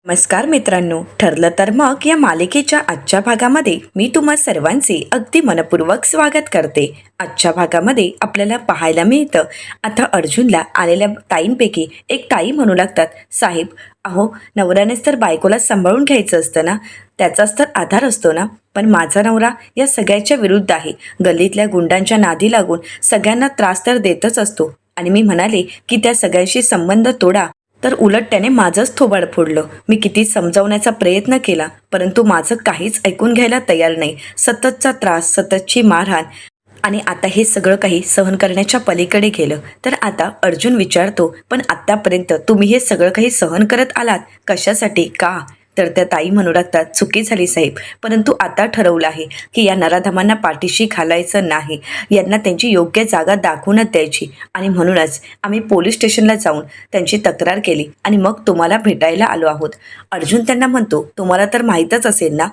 नमस्कार मित्रांनो, ठरलं तर मग या मालिकेच्या आजच्या भागामध्ये मी तुम्हा सर्वांचे अगदी मनपूर्वक स्वागत करते. आजच्या भागामध्ये आपल्याला पाहायला मिळतं, आता अर्जुनला आलेल्या ताईंपैकी एक ताई म्हणू लागतात, साहेब अहो, नवऱ्यानेच तर बायकोला सांभाळून घ्यायचं असतं ना, त्याचाच तर आधार असतो ना. पण माझा नवरा या सगळ्याच्या विरुद्ध आहे. गल्लीतल्या गुंडांच्या नादी लागून सगळ्यांना त्रास तर देतच असतो. आणि मी म्हणाले की त्या सगळ्यांशी संबंध तोडा, तर उलट त्याने माझंच थोबाड फोडलं. मी किती समजावण्याचा प्रयत्न केला, परंतु माझं काहीच ऐकून घ्यायला तयार नाही. सततचा त्रास, सततची मारहाण, आणि आता हे सगळं काही सहन करण्याच्या पलीकडे गेलं. तर आता अर्जुन विचारतो, पण आत्तापर्यंत तुम्ही हे सगळं काही सहन करत आलात कशासाठी, का? तर त्या ताई म्हणू लागतात, चुकी झाली साहेब, परंतु आता ठरवलं आहे की या नराधमांना पाठीशी घालायचं नाही, यांना त्यांची योग्य जागा दाखवूनच द्यायची. आणि म्हणूनच आम्ही पोलीस स्टेशनला जाऊन त्यांची तक्रार केली आणि मग तुम्हाला भेटायला आलो आहोत. अर्जुन त्यांना म्हणतो, तुम्हाला तर माहीतच असेल ना,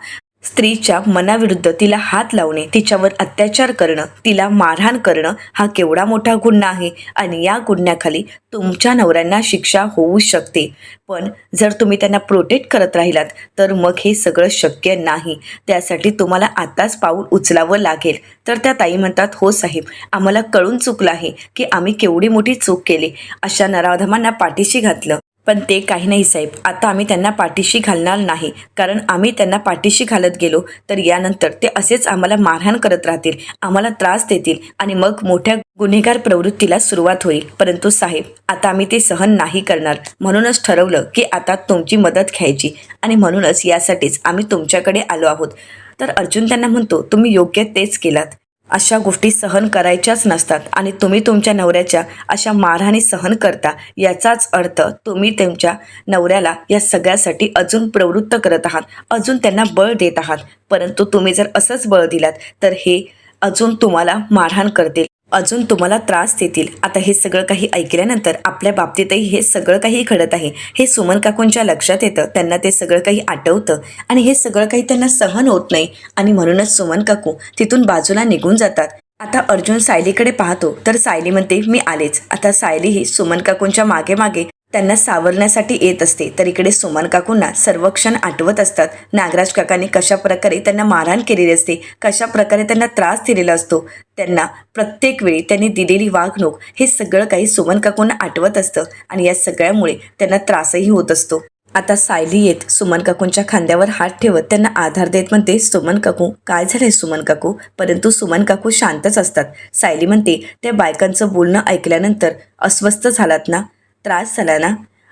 स्त्रीच्या मनाविरुद्ध तिला हात लावणे, तिच्यावर अत्याचार करणं, तिला मारहाण करणं हा केवढा मोठा गुन्हा आहे. आणि या गुन्ह्याखाली तुमच्या नवऱ्यांना शिक्षा होऊ शकते. पण जर तुम्ही त्यांना प्रोटेक्ट करत राहिलात तर मग हे सगळं शक्य नाही. त्यासाठी तुम्हाला आताच पाऊल उचलावं लागेल. तर त्या ताई म्हणतात, हो साहेब, आम्हाला कळून चुकलं आहे की आम्ही केवढी मोठी चूक केली, अशा नराधमांना पाठीशी घातलं. पण ते काही नाही साहेब, आता आम्ही त्यांना पाठीशी घालणार नाही, कारण आम्ही त्यांना पाठीशी घालत गेलो तर यानंतर ते असेच आम्हाला मारहाण करत राहतील, आम्हाला त्रास देतील आणि मग मोठ्या गुन्हेगार प्रवृत्तीला सुरुवात होईल. परंतु साहेब, आता आम्ही ते सहन नाही करणार. म्हणूनच ठरवलं की आता तुमची मदत घ्यायची आणि म्हणूनच यासाठीच आम्ही तुमच्याकडे आलो आहोत. तर अर्जुन त्यांना म्हणतो, तुम्ही योग्य तेच केलात. अशा गोष्टी सहन करायच्याच नसतात आणि तुम्ही तुमच्या नवऱ्याच्या अशा मारहाणी सहन करता, याचाच अर्थ तुम्ही तुमच्या नवऱ्याला या सगळ्यासाठी अजून प्रवृत्त करत आहात, अजून त्यांना बळ देत आहात. परंतु तुम्ही जर असंच बळ दिलात तर हे अजून तुम्हाला मारहाण करतील, अजून तुम्हाला त्रास देतील. आता हे सगळं काही ऐकल्यानंतर आपल्या बाबतीतही हे सगळं काही घडत आहे हे सुमन काकूंच्या लक्षात येतं. त्यांना ते सगळं काही आठवतं आणि हे सगळं काही त्यांना सहन होत नाही आणि म्हणूनच सुमन काकू तिथून बाजूला निघून जातात. आता अर्जुन सायलीकडे पाहतो तर सायली म्हणते, मी आलेच. आता सायली ही सुमन काकूंच्या मागे मागे त्यांना सावरण्यासाठी येत असते. तर इकडे सुमन काकूंना सर्व क्षण आठवत असतात, नागराज काकांनी कशा प्रकारे त्यांना मारहाण केलेली असते, कशा प्रकारे त्यांना त्रास दिलेला असतो, त्यांना प्रत्येक वेळी त्यांनी दिलेली वागणूक, हे सगळं काही सुमन काकूंना आठवत असतं आणि या सगळ्यामुळे त्यांना त्रासही होत असतो. आता सायली येत सुमन काकूंच्या खांद्यावर हात ठेवत त्यांना आधार देत म्हणते, सुमन काकू, काय झालंय सुमन काकू? परंतु सुमन काकू शांतच असतात. सायली म्हणते, त्या बायकांचं बोलणं ऐकल्यानंतर अस्वस्थ झालात ना, त्रास झाला ना?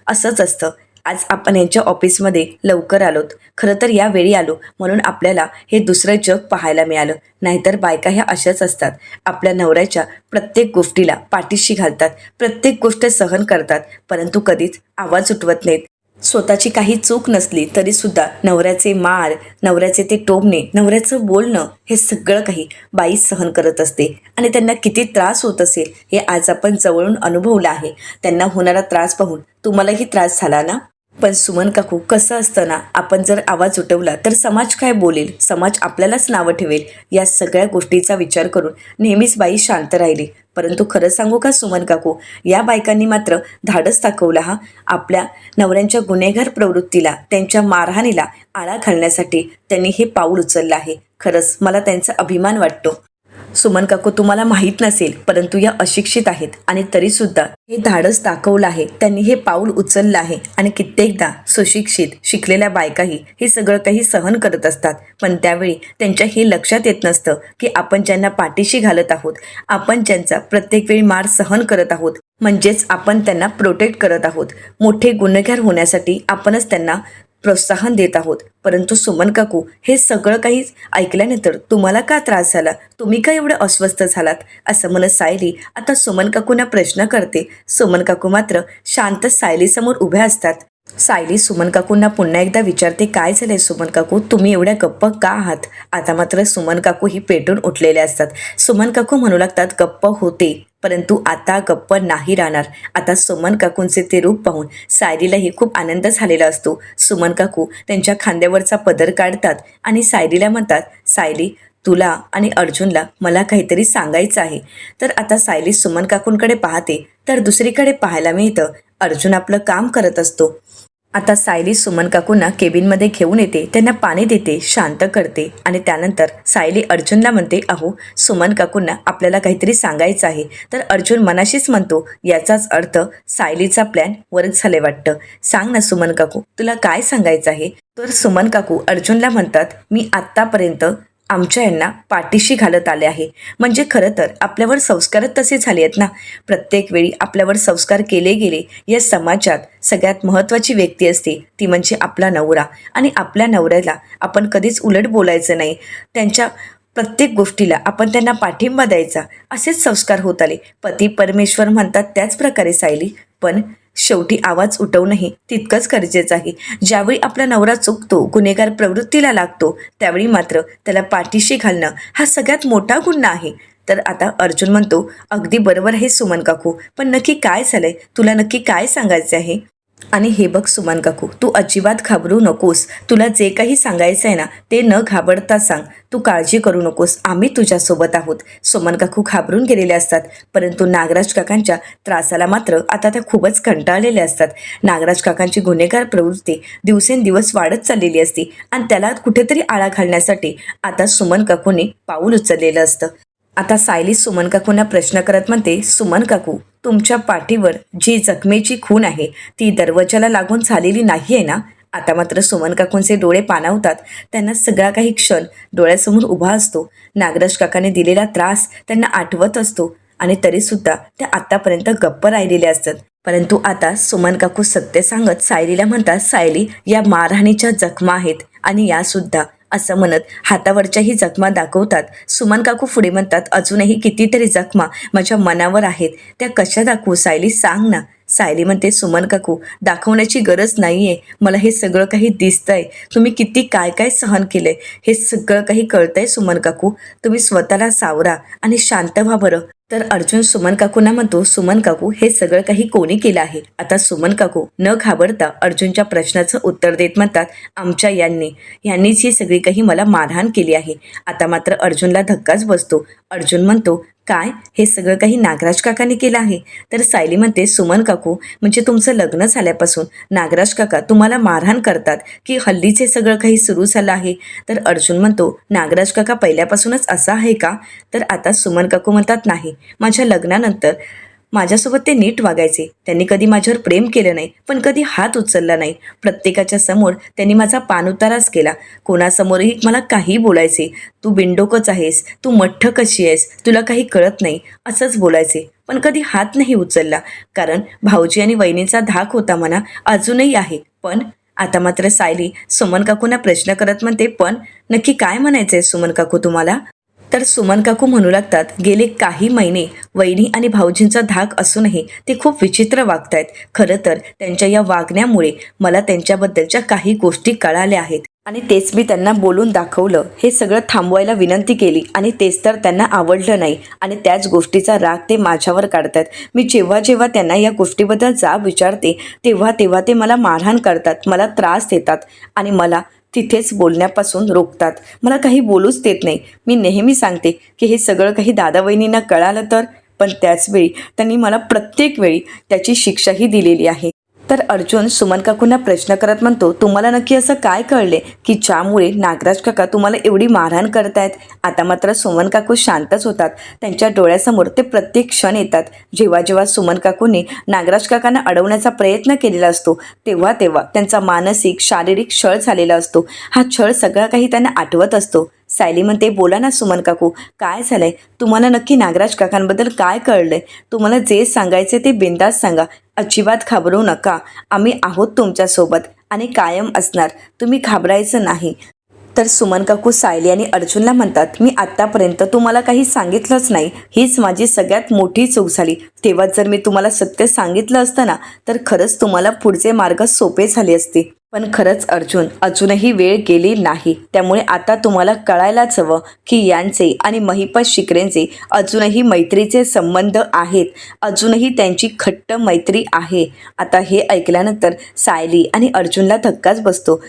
असंच असतं. आज आपण यांच्या ऑफिसमध्ये लवकर आलोत, खरं तर या वेळी आलो म्हणून आपल्याला हे दुसरं जग पाहायला मिळालं. नाहीतर बायका ह्या अशाच असतात, आपल्या नवऱ्याच्या प्रत्येक गोष्टीला पाठीशी घालतात, प्रत्येक गोष्ट सहन करतात, परंतु कधीच आवाज उठवत नाहीत. स्वतःची काही चूक नसली तरीसुद्धा नवऱ्याचे मार, नवऱ्याचे ते टोमणे, नवऱ्याचं बोलणं, हे सगळं काही बाई सहन करत असते. आणि त्यांना किती त्रास होत असेल हे आज आपण जवळून अनुभवलं आहे. त्यांना होणारा त्रास पाहून तुम्हालाही त्रास झाला ना? पण सुमन काकू, कसं असतं ना, आपण जर आवाज उठवला तर समाज काय बोलेल, समाज आपल्यालाच नावं ठेवेल, या सगळ्या गोष्टीचा विचार करून नेहमीच बाई शांत राहिली. परंतु खरं सांगू का सुमन काकू, या बायकांनी मात्र धाडस दाखवला हा. आपल्या नवऱ्यांच्या गुन्हेगार प्रवृत्तीला, त्यांच्या मारहाणीला आळा घालण्यासाठी त्यांनी हे पाऊल उचललं आहे. खरंच मला त्यांचा अभिमान वाटतो. सुमन काकू, तुम्हाला माहीत नसेल, परंतु या अशिक्षित आहेत आणि तरीसुद्धा हे धाडस दाखवलं आहे, त्यांनी हे पाऊल उचललं आहे. आणि कित्येकदा सुशिक्षित, शिकलेल्या बायकाही हे सगळं काही सहन करत असतात, पण त्यावेळी त्यांच्या हे लक्षात येत नसतं की आपण ज्यांना पाठीशी घालत आहोत, आपण ज्यांचा प्रत्येक वेळी मार सहन करत आहोत, म्हणजेच आपण त्यांना प्रोटेक्ट करत आहोत. मोठे गुन्हेगार होण्यासाठी आपणच त्यांना प्रोत्साहन देत आहोत. परंतु सुमन काकू, हे सगळं काही ऐकल्यानंतर तुम्हाला का त्रास झाला, तुम्ही का एवढं अस्वस्थ झालात, असं म्हणत सायली आता सुमन काकूंना प्रश्न करते. सुमन काकू मात्र शांत सायलीसमोर उभ्या असतात. सायली सुमन काकूंना पुन्हा एकदा विचारते, काय झालंय सुमन काकू, तुम्ही एवढ्या गप्प का आहात? आता मात्र सुमन काकू ही पेटून उठलेल्या असतात. सुमन काकू म्हणू लागतात, गप्प होते, परंतु आता गप्प नाही राहणार. आता सुमन काकूंचे ते रूप पाहून सायलीलाही खूप आनंद झालेला असतो. सुमन काकू त्यांच्या खांद्यावरचा पदर काढतात आणि सायलीला म्हणतात, सायली, तुला आणि अर्जुनला मला काहीतरी सांगायचं आहे. तर आता सायली सुमन काकूंकडे पाहते तर दुसरीकडे पाहायला मिळतं, अर्जुन आपलं काम करत असतो आता सायली सुमन काकूंना केबिनमध्ये घेऊन येते, त्यांना पाणी देते, शांत करते आणि त्यानंतर सायली अर्जुनला म्हणते, अहो सुमन काकूंना आपल्याला काहीतरी सांगायचं आहे. तर अर्जुन मनाशीच म्हणतो, याचाच अर्थ सायलीचा प्लॅन वरच झाले वाटतं. सांग ना सुमन काकू, तुला काय सांगायचं आहे? तर सुमन काकू अर्जुनला म्हणतात, मी आत्तापर्यंत आमच्या यांना पाठीशी घालत आले आहे. म्हणजे खरं तर आपल्यावर संस्कारच तसे झाले आहेत ना. प्रत्येक वेळी आपल्यावर संस्कार केले गेले. या समाजात सगळ्यात महत्त्वाची व्यक्ती असते ती म्हणजे आपला नवरा, आणि आपल्या नवऱ्याला आपण कधीच उलट बोलायचं नाही. त्यांच्या प्रत्येक गोष्टीला आपण त्यांना पाठिंबा द्यायचा, असेच संस्कार होत आले. पती परमेश्वर म्हणतात त्याच प्रकारे सायली, पण शेवटी आवाज उठवणंही तितकंच गरजेचं आहे. ज्यावेळी आपला नवरा चुकतो, गुन्हेगार प्रवृत्तीला लागतो, त्यावेळी मात्र त्याला पाठीशी घालणं हा सगळ्यात मोठा गुन्हा आहे. तर आता अर्जुन म्हणतो, अगदी बरोबर आहे सुमन काकू, पण नक्की काय झालंय? तुला नक्की काय सांगायचं आहे? आणि हे बघ सुमन काकू, तू अजिबात घाबरू नकोस. तुला जे काही सांगायचं आहे ना, ते न घाबरता सांग. तू काळजी करू नकोस, आम्ही तुझ्यासोबत आहोत. सुमन काकू घाबरून गेलेले असतात, परंतु नागराज काकांच्या त्रासाला मात्र आता त्या खूपच कंटाळलेल्या असतात. नागराज काकांची गुन्हेगार प्रवृत्ती दिवसेंदिवस वाढत चाललेली असते आणि त्याला कुठेतरी आळा घालण्यासाठी आता सुमन काकूंनी पाऊल उचललेलं असतं. आता सायली सुमन काकूंना प्रश्न करत म्हणते, सुमन काकू, तुमच्या पाठीवर जी जखमेची खून आहे ती दरवाजाला लागून झालेली नाही आहे ना? आता मात्र सुमन काकूंचे डोळे पाणावतात. त्यांना सगळा काही क्षण डोळ्यासमोर उभा असतो. नागराज काकाने दिलेला त्रास त्यांना आठवत असतो आणि तरीसुद्धा त्या आत्तापर्यंत गप्प राहिलेल्या असतात. परंतु आता सुमन काकू सत्य सांगत सायलीला म्हणतात, सायली, या मारहाणीच्या जखमा आहेत आणि यासुद्धा, असं म्हणत हातावरच्याही जखमा दाखवतात. सुमन काकू पुढे म्हणतात, अजूनही कितीतरी जखमा माझ्या मनावर आहेत, त्या कशा दाखवू सायली, सांग ना. सायली म्हणते, सुमन काकू, दाखवण्याची गरज नाहीये, मला हे सगळं काही दिसतंय. तुम्ही किती काय काय सहन केलंय हे सगळं काही कळतंय सुमन काकू. तुम्ही स्वतःला सावरा आणि शांत व्हा बरं. तर अर्जुन सुमन काकूंना म्हणतो, सुमन काकू, हे सगळं काही कोणी केलं आहे? आता सुमन काकू न घाबरता अर्जुनच्या प्रश्नाचं उत्तर देत म्हणतात, आमच्या यांनीच ही सगळी काही मला मारहाण केली आहे. आता मात्र अर्जुनला धक्काच बसतो. अर्जुन म्हणतो, काय, हे सगळं काही नागराज काकांनी केलं आहे? तर सायली म्हणते, सुमन काकू, म्हणजे तुमचं लग्न झाल्यापासून नागराज काका तुम्हाला मारहाण करतात की हल्लीचे सगळं काही सुरू झालं आहे? तर अर्जुन म्हणतो, नागराज काका पहिल्यापासूनच असा आहे का? तर आता सुमन काकू म्हणतात, नाही, माझ्या लग्नानंतर माझ्यासोबत ते नीट वागायचे. त्यांनी कधी माझ्यावर प्रेम केलं नाही, पण कधी हात उचलला नाही. प्रत्येकाच्या समोर त्यांनी माझा पाणउताराच केला. कोणासमोरही मला काही बोलायचे, तू बिंडोकच आहेस, तू मठ्ठ कशी आहेस, तुला काही कळत नाही, असंच बोलायचे. पण कधी हात नाही उचलला, कारण भाऊजी आणि वहिनीचा धाक होता म्हणा, अजूनही आहे. पण आता मात्र सायली सुमन काकूंना प्रश्न करत म्हणते, पण नक्की काय म्हणायचंय सुमन काकू तुम्हाला? तर सुमन काकू म्हणू लागतात, गेले काही महिने वहिनी आणि भाऊजींचा धाक असूनही ते खूप विचित्र वागतायत. खरं तर त्यांच्या या वागण्यामुळे मला त्यांच्याबद्दलच्या काही गोष्टी कळाल्या आहेत आणि तेच मी त्यांना बोलून दाखवलं. हे सगळं थांबवायला विनंती केली आणि तेच तर त्यांना आवडलं नाही आणि त्याच गोष्टीचा राग ते माझ्यावर काढतात. मी जेव्हा जेव्हा त्यांना या गोष्टीबद्दल जाब विचारते तेव्हा तेव्हा ते मला मारहाण करतात, मला त्रास देतात आणि मला तिथेच बोलण्यापासून रोखतात. मला काही बोलूच देत नाही. मी नेहमी सांगते की हे सगळं काही दादा वहिनींना कळालं तर, पण त्याचवेळी त्यांनी मला प्रत्येक वेळी त्याची शिक्षाही दिलेली आहे. तर अर्जुन सुमन काकूंना प्रश्न करत म्हणतो, तुम्हाला नक्की असं काय कळले की ज्यामुळे नागराज काका तुम्हाला एवढी मारहाण करतायत? आता मात्र सुमन काकू शांतच होतात. त्यांच्या डोळ्यासमोर ते प्रत्येक क्षण येतात. जेव्हा जेव्हा सुमन काकूंनी नागराज काकांना अडवण्याचा प्रयत्न केलेला असतो तेव्हा तेव्हा त्यांचा मानसिक शारीरिक छळ झालेला असतो. हा छळ सगळा काही त्यांना आठवत असतो. सायली म्हणते, बोला ना सुमन काकू, काय झालंय? तुम्हाला नक्की नागराज काकांबद्दल काय कळलंय? तुम्हाला जे सांगायचे ते बिनधास्त सांगा, अजिबात घाबरू नका. आम्ही आहोत तुमच्यासोबत आणि कायम असणार, तुम्ही घाबरायचं नाही. तर सुमन काकू सायली आणि अर्जुनला म्हणतात, मी आत्तापर्यंत तुम्हाला काही सांगितलंच नाही, हीच माझी सगळ्यात मोठी चूक झाली. तेव्हा जर मी तुम्हाला सत्य सांगितलं असतं ना, तर खरंच तुम्हाला पुढचे मार्ग सोपे झाले असते. पण खरंच अर्जुन, अजूनही वेळ गेली नाही. त्यामुळे आता तुम्हाला कळायलाच हवं की यांचे आणि महिपत शिकरेंचे अजूनही मैत्रीचे संबंध आहेत, अजूनही त्यांची घट्ट मैत्री आहे. आता हे ऐकल्यानंतर सायली आणि अर्जुनला धक्काच बसतो.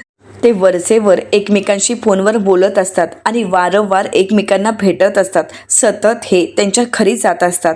ते वरचेवर एकमेकांशी फोनवर बोलत असतात आणि वारंवार एकमेकांना भेटत असतात. सतत हे त्यांच्या घरी जात असतात.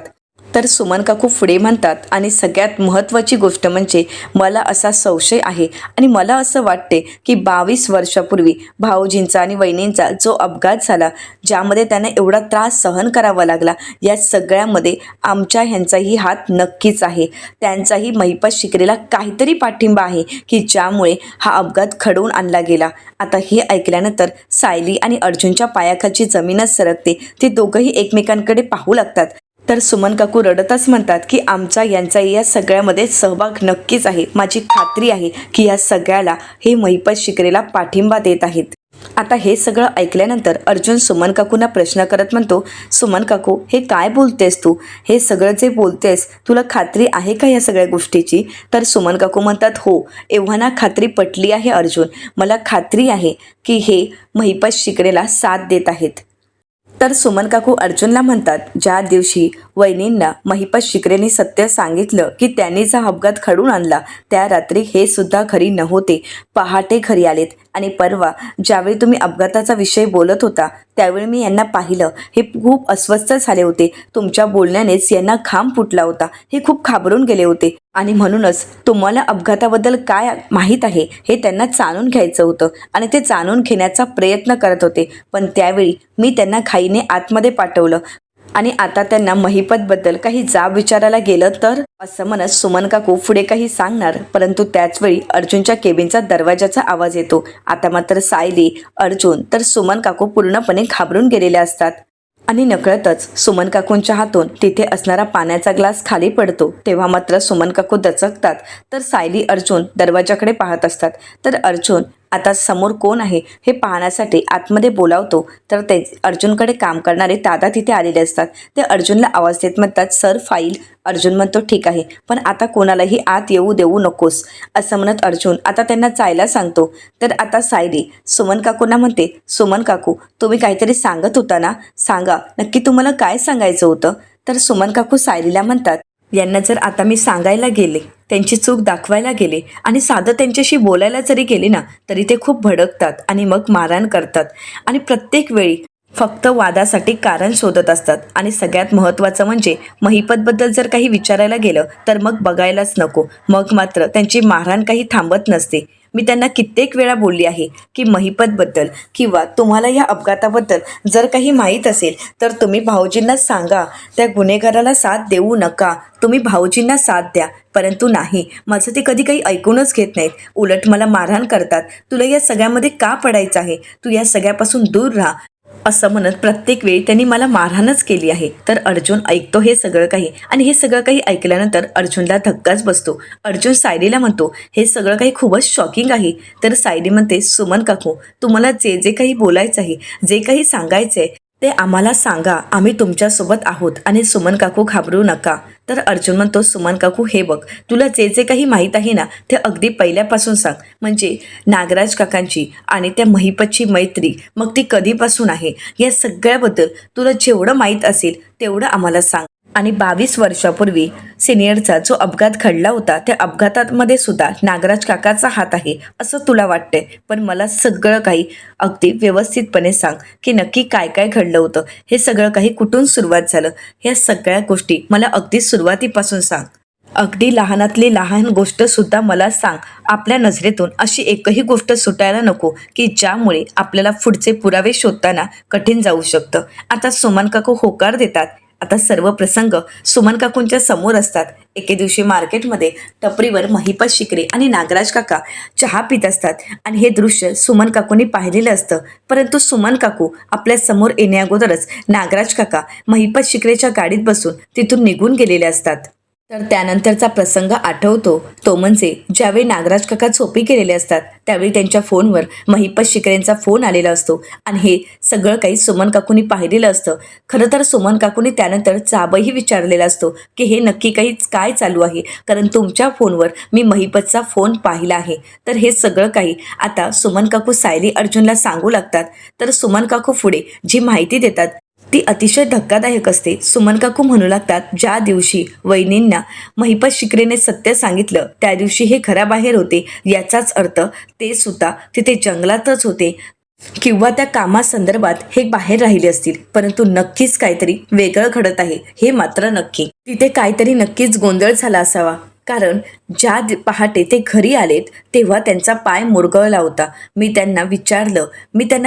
तर सुमन काकू पुढे म्हणतात, आणि सगळ्यात महत्त्वाची गोष्ट म्हणजे मला असा संशय आहे आणि मला असं वाटते की 22 वर्षापूर्वी भाऊजींचा आणि वहिनींचा जो अपघात झाला, ज्यामध्ये त्यांना एवढा त्रास सहन करावा लागला, या सगळ्यामध्ये आमच्या ह्यांचाही हात नक्कीच आहे. त्यांचाही महिपत शिकरेला काहीतरी पाठिंबा आहे की ज्यामुळे हा अपघात घडवून आणला गेला. आता हे ऐकल्यानंतर सायली आणि अर्जुनच्या पायाखालची जमीनच सरकते. ते दोघंही एकमेकांकडे पाहू लागतात. तर सुमन काकू रडतच म्हणतात की आमचा यांचा या सगळ्यामध्ये सहभाग नक्कीच आहे. माझी खात्री आहे की या सगळ्याला हे महिपत शिकरेला पाठिंबा देत आहेत. आता हे सगळं ऐकल्यानंतर अर्जुन सुमन काकूंना प्रश्न करत म्हणतो, सुमन काकू, हे काय बोलतेस तू? हे सगळं जे बोलतेस, तुला खात्री आहे का या सगळ्या गोष्टीची? तर सुमन काकू म्हणतात, हो, एव्हाना खात्री पटली आहे अर्जुन. मला खात्री आहे की हे महिपत शिकरेला साथ देत आहेत. तर सुमन काकू अर्जुनला म्हणतात, ज्या दिवशी वहिनींना महिपत शिकरेने सत्य सांगितलं की त्यांनी जो अपघात घडवून आणला, त्या रात्री हे सुद्धा घरी नव्हते. पहाटे घरी आलेत आणि परवा ज्यावेळी तुम्ही अपघाताचा विषय बोलत होता त्यावेळी मी यांना पाहिलं. हे खूप अस्वस्थ झाले होते. तुमच्या बोलण्यानेच यांना घाम फुटला होता. हे खूप घाबरून गेले होते आणि म्हणूनच तुम्हाला अपघाताबद्दल काय माहीत आहे हे त्यांना जाणून घ्यायचं होतं आणि ते जाणून घेण्याचा प्रयत्न करत होते. पण त्यावेळी मी त्यांना घाईने आतमध्ये पाठवलं आणि आता त्यांना महिपतबद्दल काही जाब विचारायला गेलं तर, असं म्हणत सुमन काकू पुढे काही सांगणार, परंतु त्याचवेळी अर्जुनच्या केबिनचा दरवाजाचा आवाज येतो. आता मात्र सायली, अर्जुन तर सुमन काकू पूर्णपणे घाबरून गेलेल्या असतात आणि नकळतच सुमन काकूंच्या हातून तिथे असणारा पाण्याचा ग्लास खाली पडतो. तेव्हा मात्र सुमन काकू दचकतात. तर सायली अर्जुन दरवाजाकडे पाहत असतात. तर अर्जुन आता समोर कोण आहे हे पाहण्यासाठी आतमध्ये बोलावतो. तर ते अर्जुनकडे काम करणारे दादा तिथे आलेले असतात. ते अर्जुनला आवाज देत म्हणतात, सर, फाईल. अर्जुन म्हणतो, ठीक आहे, पण आता कोणालाही आत येऊ देऊ नकोस, असं म्हणत अर्जुन आता त्यांना जायला सांगतो. तर आता सायली सुमन काकूंना म्हणते, सुमन काकू, तुम्ही काहीतरी सांगत होता ना, सांगा, नक्की तुम्हाला काय सांगायचं होतं? तर सुमन काकू सायलीला म्हणतात, यांना जर आता मी सांगायला गेले, त्यांची चूक दाखवायला गेले आणि साधं त्यांच्याशी बोलायला जरी गेले ना, तरी ते खूप भडकतात आणि मग मारहाण करतात आणि प्रत्येक वेळी फक्त वादासाठी कारण शोधत असतात. आणि सगळ्यात महत्त्वाचं म्हणजे महिपतबद्दल जर काही विचारायला गेलं तर मग बघायलाच नको. मग मात्र त्यांची मारहाण काही थांबत नसते. मी त्यांना कित्येक वेळा बोलली आहे की महिपतबद्दल किंवा तुम्हाला या अपघाताबद्दल जर काही माहीत असेल तर तुम्ही भाऊजींना सांगा. त्या गुन्हेगाराला साथ देऊ नका. तुम्ही भाऊजींना साथ द्या. परंतु नाही, माझं ते कधी काही ऐकूनच घेत नाहीत. उलट मला मारहाण करतात. तुला या सगळ्यामध्ये का पडायचं आहे? तू या सगळ्यापासून दूर राहा, असं म्हणत प्रत्येक वेळी त्यांनी मला मारहाणच केली आहे. तर अर्जुन ऐकतो हे सगळं काही आणि हे सगळं काही ऐकल्यानंतर अर्जुनला धक्काच बसतो. अर्जुन सायलीला म्हणतो, हे सगळं काही खूपच शॉकिंग आहे. तर सायली म्हणते, सुमन काकू, तुम्हाला जे जे काही बोलायचं आहे, जे काही सांगायचं आहे ते आम्हाला सांगा. आम्ही तुमच्यासोबत आहोत आणि सुमन काकू घाबरू नका. तर अर्जुन म्हणतो, सुमन काकू, हे बघ, तुला जे जे काही माहीत आहे ना ते अगदी पहिल्यापासून सांग. म्हणजे नागराज काकांची आणि त्या महिपतची मैत्री मग ती कधीपासून आहे, या सगळ्याबद्दल तुला जेवढं माहीत असेल तेवढं आम्हाला सांग. आणि 22 वर्षापूर्वी सिनियरचा जो अपघात घडला होता त्या अपघातामध्ये सुद्धा नागराज काकाचा हात आहे असं तुला वाटतंय. पण मला सगळं काही अगदी व्यवस्थितपणे सांग की नक्की काय काय घडलं होतं, हे सगळं काही कुठून सुरुवात झालं, ह्या सगळ्या गोष्टी मला अगदी सुरुवातीपासून सांग. अगदी लहानातली लहान गोष्टसुद्धा मला सांग. आपल्या नजरेतून अशी एकही गोष्ट सुटायला नको की ज्यामुळे आपल्याला पुढचे पुरावे शोधताना कठीण जाऊ शकतं. आता सुमन काकू होकार देतात. आता सर्व प्रसंग सुमन काकूंच्या समोर असतात. एके दिवशी मार्केटमध्ये टपरीवर महिपत शिकरे आणि नागराज काका चहा पित असतात आणि हे दृश्य सुमन काकूंनी पाहिलेलं असतं. परंतु सुमन काकू आपल्या समोर येण्याअगोदरच नागराज काका महिपत शिकरेच्या गाडीत बसून तिथून निघून गेलेले असतात. तर त्यानंतरचा प्रसंग आठवतो तो म्हणजे ज्यावेळी नागराज काका झोपी गेलेले असतात त्यावेळी त्यांच्या फोनवर महिपत शिकरेंचा फोन आलेला असतो आणि हे सगळं काही सुमन काकूंनी पाहिलेलं असतं. खरं तर सुमन काकूंनी त्यानंतर जाबही विचारलेला असतो की हे नक्की काही काय चालू आहे, कारण तुमच्या फोनवर मी महिपतचा फोन पाहिला आहे. तर हे सगळं काही आता सुमन काकू सायली अर्जुनला सांगू लागतात. तर सुमन काकू पुढे जी माहिती देतात ती अतिशय धक्कादायक असते. सुमन काकू म्हणू लागतात, ज्या दिवशी वहिनींना महिपत शिकरेने सत्य सांगितलं त्या दिवशी हे घराबाहेर होते. याचाच अर्थ ते सुद्धा तिथे जंगलातच होते. किंवा त्या कामासंदर्भात हे बाहेर राहिले असतील, परंतु नक्कीच काहीतरी वेगळं घडत आहे हे मात्र नक्की. तिथे काहीतरी नक्कीच गोंधळ झाला असावा, कारण ज्या पहाटे ते घरी आलेत तेव्हा त्यांचा पाय मुरगळला होता. मी त्यांना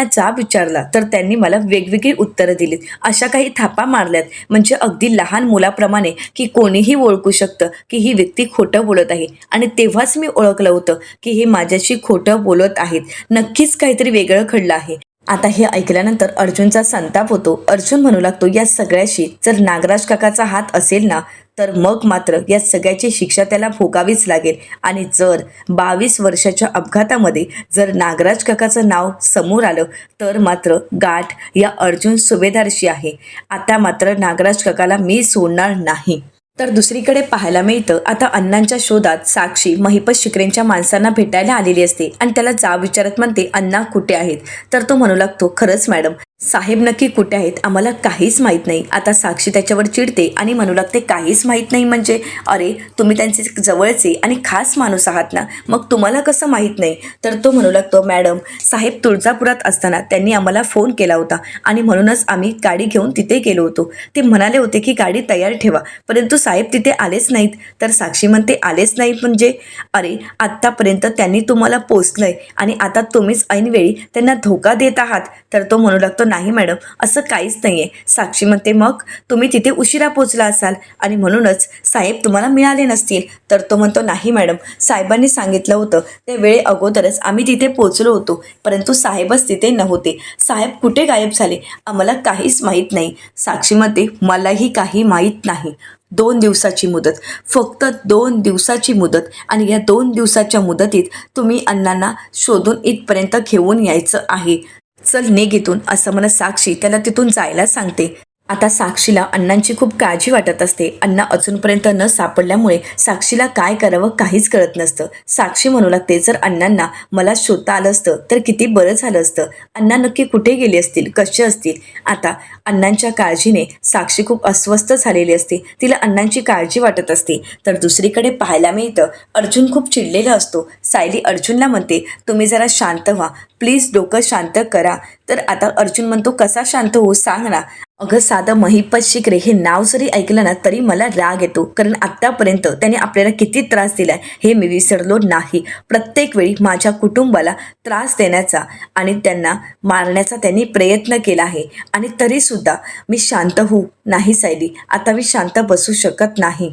जाब विचारला तर त्यांनी मला वेगवेगळी उत्तरं दिलीत. अशा काही थापा मारल्यात म्हणजे अगदी लहान मुलाप्रमाणे की कोणीही ओळखू शकतं की ही व्यक्ती खोटं बोलत आहे. आणि तेव्हाच मी ओळखलं होतं की हे माझ्याशी खोटं बोलत आहेत. नक्कीच काहीतरी वेगळं घडलं आहे. आता हे ऐकल्यानंतर अर्जुनचा संताप होतो. अर्जुन म्हणू लागतो, या सगळ्याशी जर नागराज काकाचा हात असेल ना, तर मग मात्र या सगळ्याची शिक्षा त्याला भोगावीच लागेल. आणि जर 22 वर्षाच्या अपघातामध्ये जर नागराज काकाचं नाव समोर आलं तर मात्र गाठ या अर्जुन सुभेदारशी आहे. आता मात्र नागराज काकाला मी सोडणार नाही. तर दुसरीकडे पाहायला मिळतं, आता अण्णांच्या शोधात साक्षी महिपत शिकरेंच्या माणसांना भेटायला आलेली असते आणि त्याला जाब विचारत म्हणते, अण्णा कुठे आहेत? तर तो म्हणू लागतो, खरंच मॅडम, साहेब नक्की कुठे आहेत आम्हाला काहीच माहीत नाही. आता साक्षी त्याच्यावर चिडते आणि म्हणू लागते, काहीच माहीत नाही म्हणजे? अरे तुम्ही त्यांचे जवळचे आणि खास माणूस आहात ना, मग तुम्हाला कसं माहीत नाही? तर तो म्हणू लागतो, मॅडम, साहेब तुळजापुरात असताना त्यांनी आम्हाला फोन केला होता आणि म्हणूनच आम्ही गाडी घेऊन तिथे गेलो होतो. ते म्हणाले होते की गाडी तयार ठेवा, परंतु साहेब तिथे आलेच नाहीत. तर साक्षी म्हणते, आलेच नाही म्हणजे? अरे आत्तापर्यंत त्यांनी तुम्हाला पोचलंय आणि आता तुम्हीच ऐनवेळी त्यांना धोका देत आहात. तर तो म्हणू लागतो, नाही मॅडम, असं काहीच नाही आहे. साक्षी म्हणते, मग तुम्ही तिथे उशिरा पोचला असाल आणि म्हणूनच साहेब तुम्हाला मिळाले नसतील. तर तो म्हणतो, नाही मॅडम, साहेबांनी सांगितलं होतं त्या वेळे अगोदरच आम्ही तिथे पोचलो होतो, परंतु साहेबच तिथे नव्हते. साहेब कुठे गायब झाले आम्हाला काहीच माहीत नाही. साक्षी म्हणते, मलाही काही माहीत नाही. 2 दिवसाची मुदत, फक्त 2 दिवसाची मुदत, आणि या 2 दिवसाच्या मुदतीत तुम्ही अण्णांना शोधून इथपर्यंत घेऊन यायचं आहे. चल निघ इथून, असं म्हणत साक्षी त्याला तिथून जायला सांगते. आता साक्षीला अण्णांची खूप काळजी वाटत असते. अण्णा अजूनपर्यंत न सापडल्यामुळे साक्षीला काय करावं काहीच कळत नसतं. साक्षी म्हणू लागते, जर अण्णांना मला शोधता आलं असतं तर किती बरं झालं असतं. अण्णा नक्की कुठे गेले असतील, कसे असतील? आता अण्णांच्या काळजीने साक्षी खूप अस्वस्थ झालेली असते. तिला अण्णांची काळजी वाटत असते. तर दुसरीकडे पाहायला मिळतं, अर्जुन खूप चिडलेला असतो. सायली अर्जुनला म्हणते, तुम्ही जरा शांत व्हा प्लीज, डोकं शांत करा. तर आता अर्जुन म्हणतो, कसा शांत होऊ सांग ना. अगं साधं महिपत शिकरे हे नाव जरी ऐकलं ना तरी मला राग येतो, कारण आत्तापर्यंत त्याने आपल्याला किती त्रास दिलाय हे मी विसरलो नाही. प्रत्येक वेळी माझ्या कुटुंबाला त्रास देण्याचा आणि त्यांना मारण्याचा त्यांनी प्रयत्न केला आहे, आणि तरीसुद्धा मी शांत होऊ नाही सायली. आता मी शांत बसू शकत नाही.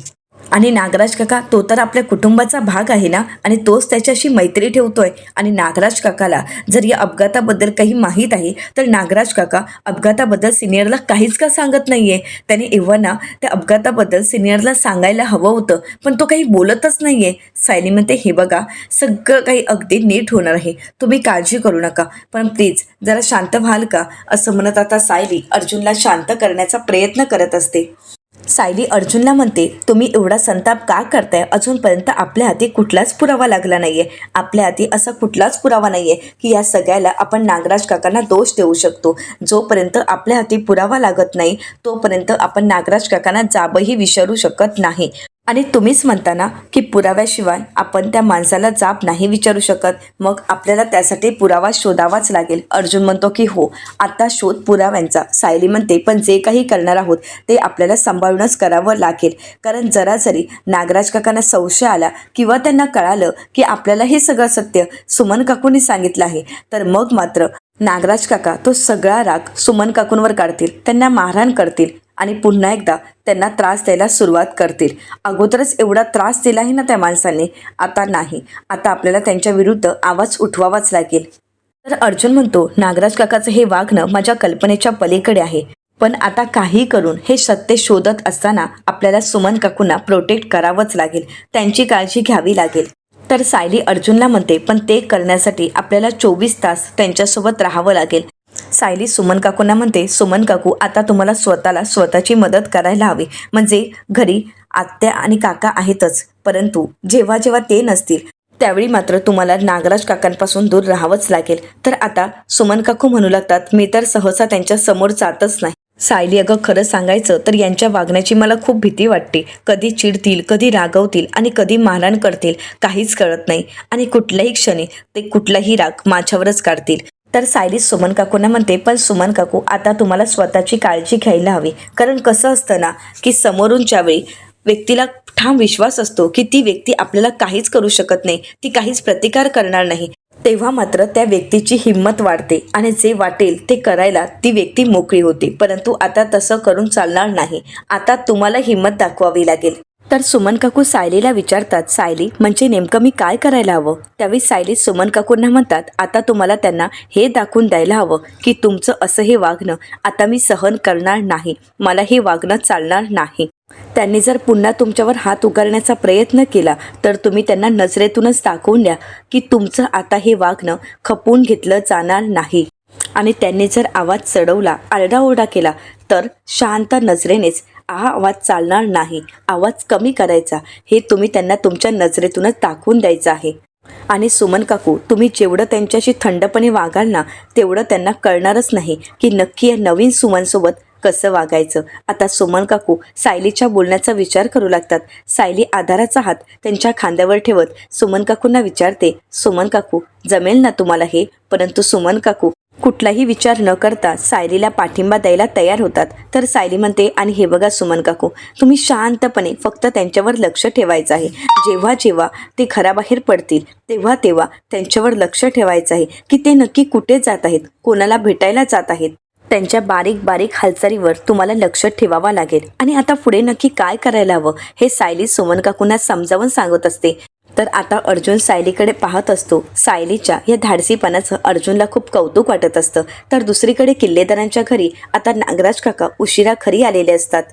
आणि नागराज काका तो तर आपल्या कुटुंबाचा भाग आहे ना, आणि तोच त्याच्याशी मैत्री ठेवतोय. आणि नागराज काकाला जर या अपघाताबद्दल काही माहीत आहे तर नागराज काका अपघाताबद्दल सिनियरला काहीच का सांगत नाहीये. त्याने एव्हा ना त्या अपघाताबद्दल सिनियरला सांगायला हवं होतं, पण तो काही बोलतच नाहीये. सायली म्हणते, हे बघा, सगळं काही अगदी नीट होणार आहे, तुम्ही काळजी करू नका, पण प्लीज जरा शांत व्हाल का? असं म्हणत आता सायली अर्जुनला शांत करण्याचा प्रयत्न करत असते. सायली अर्जुनला म्हणते, तुम्ही एवढा संताप का करताय? अजूनपर्यंत आपल्या हाती कुठलाच पुरावा लागला नाहीये. आपल्या हाती असा कुठलाच पुरावा नाहीये की या सगळ्याला आपण नागराज काकांना दोष देऊ शकतो. जोपर्यंत आपल्या हाती पुरावा लागत नाही तोपर्यंत आपण नागराज काकांना जाबही विचारू शकत नाही. आणि तुम्हीच म्हणता ना की पुराव्याशिवाय आपण त्या माणसाला जाब नाही विचारू शकत, मग आपल्याला त्यासाठी पुरावा शोधावाच लागेल. अर्जुन म्हणतो की हो, आता शोध पुराव्यांचा. सायली म्हणते, पण जे काही करणार आहोत ते आपल्याला सांभाळूनच करावं लागेल, कारण जरा जरी नागराज काकांना संशय आला किंवा त्यांना कळालं की आपल्याला हे सगळं सत्य सुमन काकूंनी सांगितलं आहे, तर मग मात्र नागराज काका तो सगळा राग सुमन काकूंवर काढतील, त्यांना मारहाण करतील आणि पुन्हा एकदा त्यांना त्रास द्यायला सुरुवात करतील. अगोदरच एवढा त्रास दिला आहे ना त्या माणसाने, आता नाही, आता आपल्याला त्यांच्या विरुद्ध आवाज उठवावाच लागेल. तर अर्जुन म्हणतो, नागराज काकाचं हे वागणं माझ्या कल्पनेच्या पलीकडे आहे, पण आता काही करून हे सत्य शोधत असताना आपल्याला सुमन काकूंना प्रोटेक्ट करावंच लागेल, त्यांची काळजी घ्यावी लागेल. तर सायली अर्जुनला म्हणते, पण ते करण्यासाठी आपल्याला 24 तास त्यांच्यासोबत राहावं लागेल. सायली सुमन काकूंना म्हणते, सुमन काकू, आता तुम्हाला स्वतःला स्वतःची मदत करायला हवी. म्हणजे घरी आत्या आणि काका आहेतच, परंतु जेव्हा जेव्हा ते नसतील त्यावेळी मात्र तुम्हाला नागराज काकांपासून दूर राहावंच लागेल. तर आता सुमन काकू म्हणू लागतात, मी तर सहसा त्यांच्या समोर जातच नाही. सायली, अगं खरं सांगायचं तर यांच्या वागण्याची मला खूप भीती वाटते. कधी चिडतील, कधी रागवतील आणि कधी मारहाण करतील, काहीच कळत नाही. आणि कुठल्याही क्षणी ते कुठलाही राग माझ्यावरच काढतील. तर सायली सुमन काकूंना म्हणते, पण सुमन काकू आता तुम्हाला स्वतःची काळजी घ्यायला हवी. कारण कसं असतं ना, की समोरून ज्यावेळी व्यक्तीला ठाम विश्वास असतो की ती व्यक्ती आपल्याला काहीच करू शकत नाही, ती काहीच प्रतिकार करणार नाही, तेव्हा मात्र त्या व्यक्तीची हिंमत वाढते आणि जे वाटेल ते करायला ती व्यक्ती मोकळी होते. परंतु आता तसं करून चालणार नाही. आता तुम्हाला हिंमत दाखवावी लागेल. तर सुमन काकू सायलीला विचारतात, सायली म्हणजे नेमकं मी काय करायला हवं? त्यावेळी सायली सुमन काकूंना म्हणतात, आता तुम्हाला त्यांना हे दाखवून द्यायला हवं की तुमचं असं हे वागणं आता मी सहन करणार नाही, मला हे वागणं चालणार नाही. त्यांनी जर पुन्हा तुमच्यावर हात उगारण्याचा प्रयत्न केला तर तुम्ही त्यांना नजरेतूनच दाखवून द्या की तुमचं आता हे वागणं खपवून घेतलं जाणार नाही. आणि त्यांनी जर आवाज चढवला, आरडाओरडा केला तर शांत नजरेनेच हा आवाज चालणार नाही, आवाज कमी करायचा, हे तुम्ही त्यांना तुमच्या नजरेतूनच दाखवून द्यायचं आहे. आणि सुमन काकू, तुम्ही जेवढं त्यांच्याशी थंडपणे वागाल ना, तेवढं त्यांना कळणारच नाही की नक्की या नवीन सुमनसोबत कसं वागायचं. आता सुमन काकू सायलीच्या बोलण्याचा विचार करू लागतात. सायली आधाराचा हात त्यांच्या खांद्यावर ठेवत सुमन काकूंना विचारते, सुमन काकू जमेल ना तुम्हाला हे? परंतु सुमन काकू कुठलाही विचार न करता सायलीला पाठिंबा द्यायला तयार होतात. तर सायली म्हणते, आणि हे बघा सुमन काकू, तुम्ही शांतपणे फक्त त्यांच्यावर लक्ष ठेवायचं आहे. जेव्हा जेव्हा ते घराबाहेर पडतील तेव्हा तेव्हा त्यांच्यावर लक्ष ठेवायचं आहे की ते नक्की कुठे जात आहेत, कोणाला भेटायला जात आहेत. त्यांच्या बारीक बारीक हालचालीवर तुम्हाला लक्ष ठेवावं लागेल. आणि आता पुढे नक्की काय करायला हवं हे सायली सुमन काकूंना समजावून सांगत असते. तर आता अर्जुन सायलीकडे पाहत असतो. सायलीच्या या धाडसीपणाचं अर्जुनला खूप कौतुक वाटत असतं. तर दुसरीकडे किल्लेदारांच्या घरी आता नागराज काका उशिरा घरी आलेले असतात.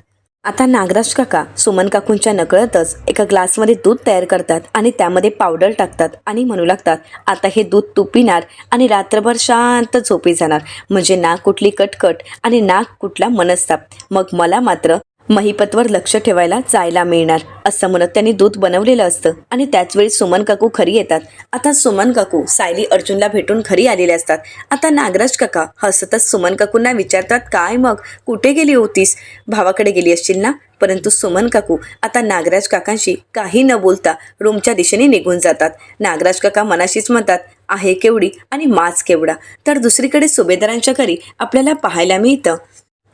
आता नागराज काका सुमन काकूंच्या नकळतच एका ग्लासमध्ये दूध तयार करतात आणि त्यामध्ये पावडर टाकतात आणि म्हणू लागतात, आता हे दूध तू पिणार आणि रात्रभर शांत झोपी जाणार, म्हणजे ना कुठली कटकट आणि ना कुठला मनस्ताप, मग मला मात्र महिपतवर लक्ष ठेवायला जायला मिळणार, असं म्हणत त्यांनी दूध बनवलेलं असतं. आणि त्याच वेळी सुमन काकू घरी येतात. आता सुमन काकू सायली अर्जुनला भेटून घरी आलेले असतात. आता नागराज काका हसतच सुमन काकूंना विचारतात, काय मग कुठे गेली होतीस? भावाकडे गेली असशील ना? परंतु सुमन काकू आता नागराज काकांशी काही न बोलता रूमच्या दिशेने निघून जातात. नागराज काका मनाशीच म्हणतात, आहे केवढी आणि माज केवढा. तर दुसरीकडे सुभेदारांच्या घरी आपल्याला पाहायला मिळतं,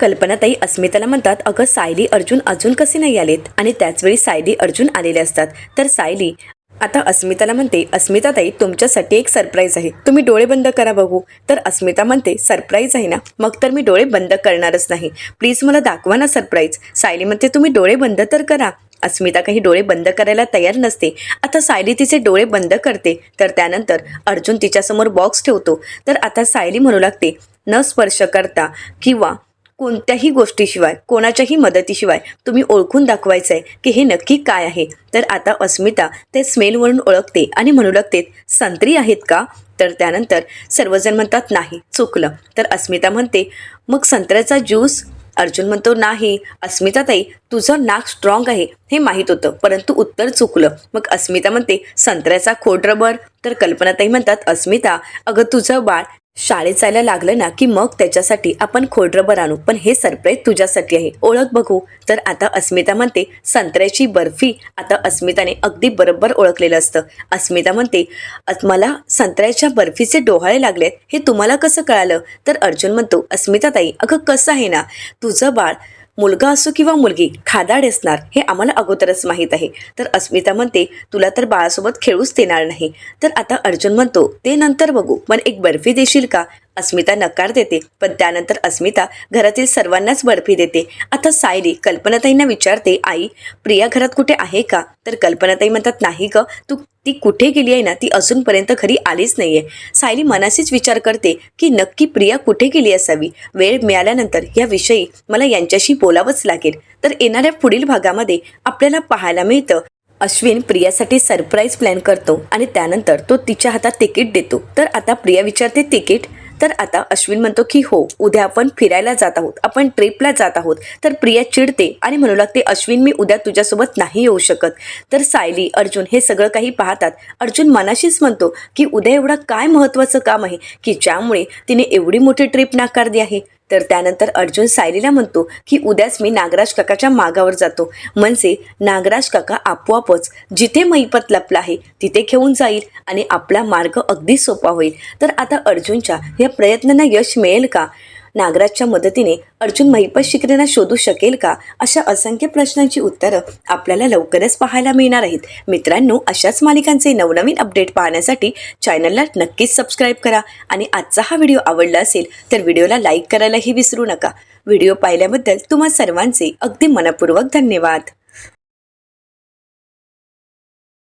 कल्पनाताई अस्मिताला म्हणतात, अगं सायली अर्जुन अजून कसे नाही आलेत? आणि त्याचवेळी सायली अर्जुन आलेले असतात. तर सायली आता अस्मिताला म्हणते, अस्मिताताई तुमच्यासाठी एक सरप्राईज आहे, तुम्ही डोळे बंद करा बघू. तर अस्मिता म्हणते, सरप्राईज आहे ना, मग तर मी डोळे बंद करणारच नाही, प्लीज मला दाखवा ना सरप्राईज. सायली म्हणते, तुम्ही डोळे बंद तर करा. अस्मिता काही डोळे बंद करायला तयार नसते. आता सायली तिचे डोळे बंद करते. तर त्यानंतर अर्जुन तिच्यासमोर बॉक्स ठेवतो. तर आता सायली म्हणू लागते, न स्पर्श करता किंवा कोणत्याही गोष्टीशिवाय, कोणाच्याही मदतीशिवाय तुम्ही ओळखून दाखवायचं आहे की हे नक्की काय आहे. तर आता अस्मिता ते स्मेलवरून ओळखते आणि म्हणू लागते, संत्री आहेत का? तर त्यानंतर सर्वजण म्हणतात, नाही चुकलं. तर अस्मिता म्हणते, मग संत्र्याचा ज्यूस? अर्जुन म्हणतो, नाही. अस्मिताताई तुझं नाक स्ट्रॉंग आहे हे माहीत होतं, परंतु उत्तर चुकलं. मग अस्मिता म्हणते, संत्र्याचा खोडरबर? तर कल्पनाताई म्हणतात, अस्मिता अगं तुझं बाळ शाळेत जायला लागलं ना की मग त्याच्यासाठी आपण खोडरबर आणू, पण हे सरप्राईज तुझ्यासाठी आहे, ओळख बघू. तर आता अस्मिता म्हणते, संत्र्याची बर्फी. आता अस्मिताने अगदी बरोबर ओळखलेलं असतं. अस्मिता म्हणते, मला संत्र्याच्या बर्फीचे डोहाळे लागलेत, हे तुम्हाला कसं कळालं? तर अर्जुन म्हणतो, अस्मिताताई अगं कसं आहे ना, तुझं बाळ मुलगा असो किंवा मुलगी खादाड असणार हे आम्हाला अगोदरच माहीत आहे. तर अस्मिता म्हणते, तुला तर बाळासोबत खेळूच देणार नाही. तर आता अर्जुन म्हणतो, ते नंतर बघू, पण एक बर्फी देशील का? अस्मिता नकार देते. पण त्यानंतर अस्मिता घरातील सर्वांनाच बर्फी देते. आता सायली कल्पनाताईंना विचारते, आई प्रिया घरात कुठे आहे का? तर कल्पनाताई म्हणतात, नाही ग, ती कुठे गेली आहे ना, ती अजूनपर्यंत घरी आलीच नाहीये. सायली मनाशीच विचार करते की नक्की प्रिया कुठे गेली असावी. वेळ मिळाल्यानंतर याविषयी मला यांच्याशी बोलावंच लागेल. तर येणाऱ्या पुढील भागामध्ये आपल्याला पाहायला मिळतं, अश्विन प्रियासाठी सरप्राईज प्लॅन करतो आणि त्यानंतर तो तिच्या हातात तिकीट देतो. तर आता प्रिया विचारते, तिकीट? तर आता अश्विन म्हणतो की हो, उद्या आपण फिरायला जात आहोत, आपण ट्रिपला जात आहोत. तर प्रिया चिडते आणि म्हणू लागते, अश्विन मी उद्या तुझ्यासोबत नाही येऊ शकत. तर सायली अर्जुन हे सगळं काही पाहतात. अर्जुन मनाशीच म्हणतो की उद्या एवढं काय महत्त्वाचं काम आहे की ज्यामुळे तिने एवढी मोठी ट्रिप नाकारली आहे. तर त्यानंतर अर्जुन सायलीला म्हणतो की उद्याच मी नागराज काकाच्या मागावर जातो, म्हणजे नागराज काका आपोआपच जिथे महिपत लपला आहे तिथे घेऊन जाईल आणि आपला मार्ग अगदी सोपा होईल. तर आता अर्जुनच्या या प्रयत्नांना यश मिळेल का? नागराजच्या मदतीने अर्जुन महिपत शिकारींना शोधू शकेल का? अशा असंख्य प्रश्नांची उत्तरं आपल्याला लवकरच पाहायला मिळणार आहेत. मित्रांनो, अशाच मालिकांचे नवनवीन अपडेट पाहण्यासाठी चॅनलला नक्कीच सबस्क्राईब करा आणि आजचा हा व्हिडिओ आवडला असेल तर व्हिडिओला लाईक करायलाही विसरू नका. व्हिडिओ पाहिल्याबद्दल तुम्हा सर्वांचे अगदी मनपूर्वक धन्यवाद.